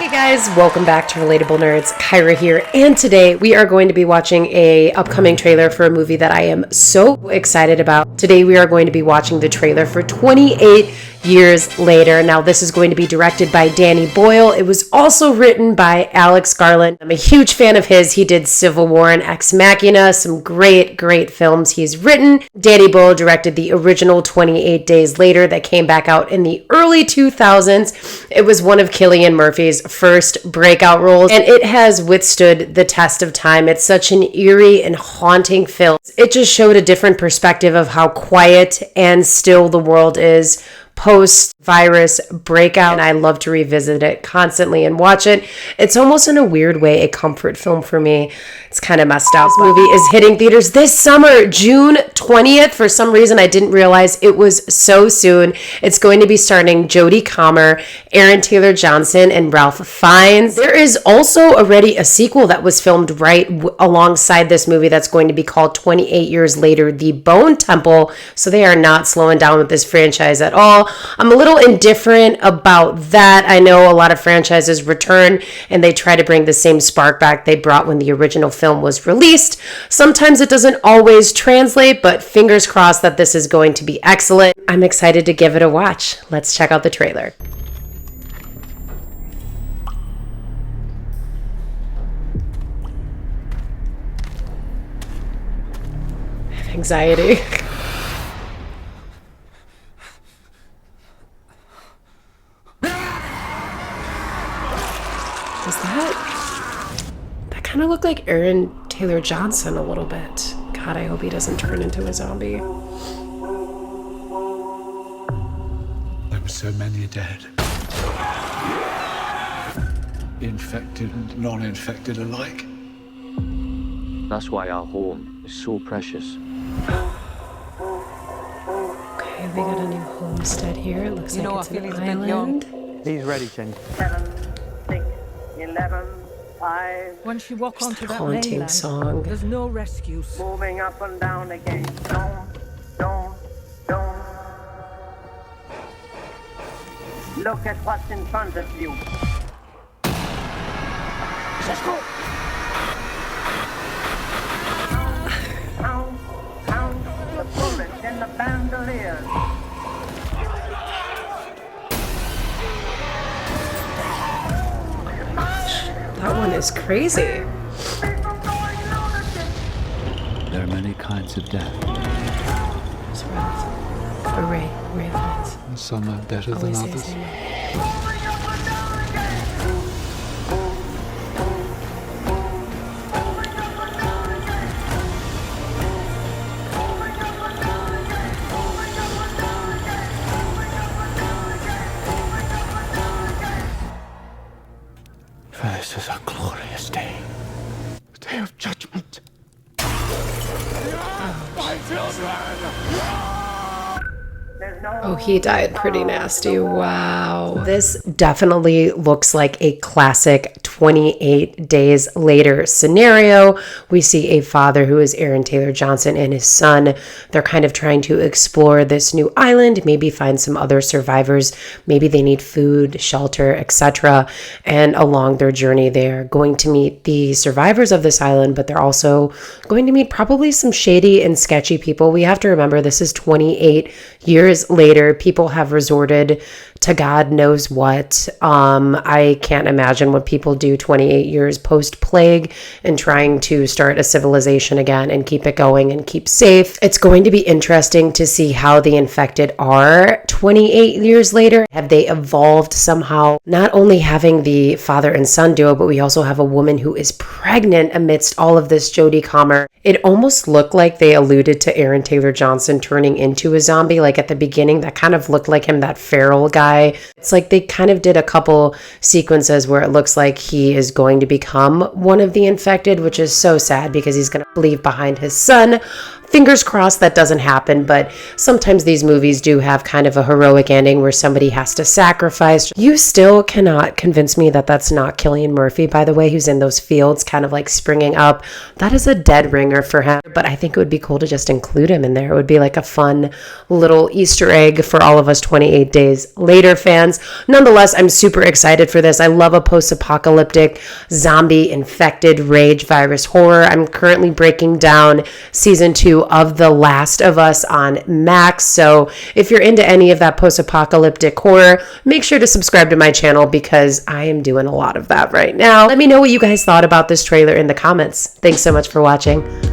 Hey guys, welcome back to Relatable Nerds. Kyra here, and today we are going to be watching a upcoming trailer for a movie that I am so excited about. Today we are going to be watching the trailer for 28 Years Later. Now this is going to be directed by Danny Boyle. It was also written by Alex Garland. I'm a huge fan of his. He did Civil War and Ex Machina, some great films he's written. Danny Boyle directed the original 28 Days Later that came back out in the early 2000s. It was one of Cillian Murphy's first breakout roles, and it has withstood the test of time. It's such an eerie and haunting film. It just showed a different perspective of how quiet and still the world is post-virus breakout, and I love to revisit it constantly and watch it. It's almost in a weird way a comfort film for me. It's kind of messed up. This movie is hitting theaters this summer, June 20th. For some reason, I didn't realize it was so soon. It's going to be starring Jodie Comer, Aaron Taylor-Johnson, and Ralph Fiennes. There is also already a sequel that was filmed right alongside this movie that's going to be called 28 Years Later, The Bone Temple. So they are not slowing down with this franchise at all. I'm a little indifferent about that. I know a lot of franchises return and they try to bring the same spark back they brought when the original film was released. Sometimes it doesn't always translate, but fingers crossed that this is going to be excellent. I'm excited to give it a watch. Let's check out the trailer. I have anxiety. Is that kind of looked like Aaron Taylor-Johnson a little bit. God, I hope he doesn't turn into a zombie. There were so many dead. Infected and non-infected alike. That's why our home is so precious. Okay, we got a new homestead here. It looks like it's an island. He's ready, King. 7, 6, 11, 5. Once you walk onto that Haunting mainland, song. there's no rescues. Moving up and down again. Don't. Look at what's in front of you. Let's go. Count the bullets in the bandoliers. That one is crazy. There are many kinds of death. It's Ralph. Or Ray Fiennes. And some are better than Always say others. his name. For this is a glorious day. A day of judgment. Oh, he died pretty nasty. Wow. This definitely looks like a classic 28 Days Later scenario. We see a father who is Aaron Taylor-Johnson and his son. They're kind of trying to explore this new island, maybe find some other survivors. Maybe they need food, shelter, etc. And along their journey, they're going to meet the survivors of this island, but they're also going to meet probably some shady and sketchy people. We have to remember this is 28 years later. People have resorted to God knows what. I can't imagine what people do 28 years post-plague and trying to start a civilization again and keep it going and keep safe. It's going to be interesting to see how the infected are 28 years later. Have they evolved somehow? Not only having the father and son duo, but we also have a woman who is pregnant amidst all of this, Jodie Comer. It almost looked like they alluded to Aaron Taylor-Johnson turning into a zombie. Like at the beginning, that kind of looked like him, that feral guy. It's like they kind of did a couple sequences where it looks like he is going to become one of the infected, which is so sad because he's going to leave behind his son. Fingers crossed that doesn't happen, but sometimes these movies do have kind of a heroic ending where somebody has to sacrifice. You still cannot convince me that that's not Cillian Murphy, by the way, who's in those fields kind of like springing up. That is a dead ringer for him, but I think it would be cool to just include him in there. It would be like a fun little Easter egg for all of us 28 Days Later fans. Nonetheless, I'm super excited for this. I love a post-apocalyptic zombie infected rage virus horror. I'm currently breaking down season 2 of The Last of Us on Max. So if you're into any of that post-apocalyptic horror, make sure to subscribe to my channel because I am doing a lot of that right now. Let me know what you guys thought about this trailer in the comments. Thanks so much for watching.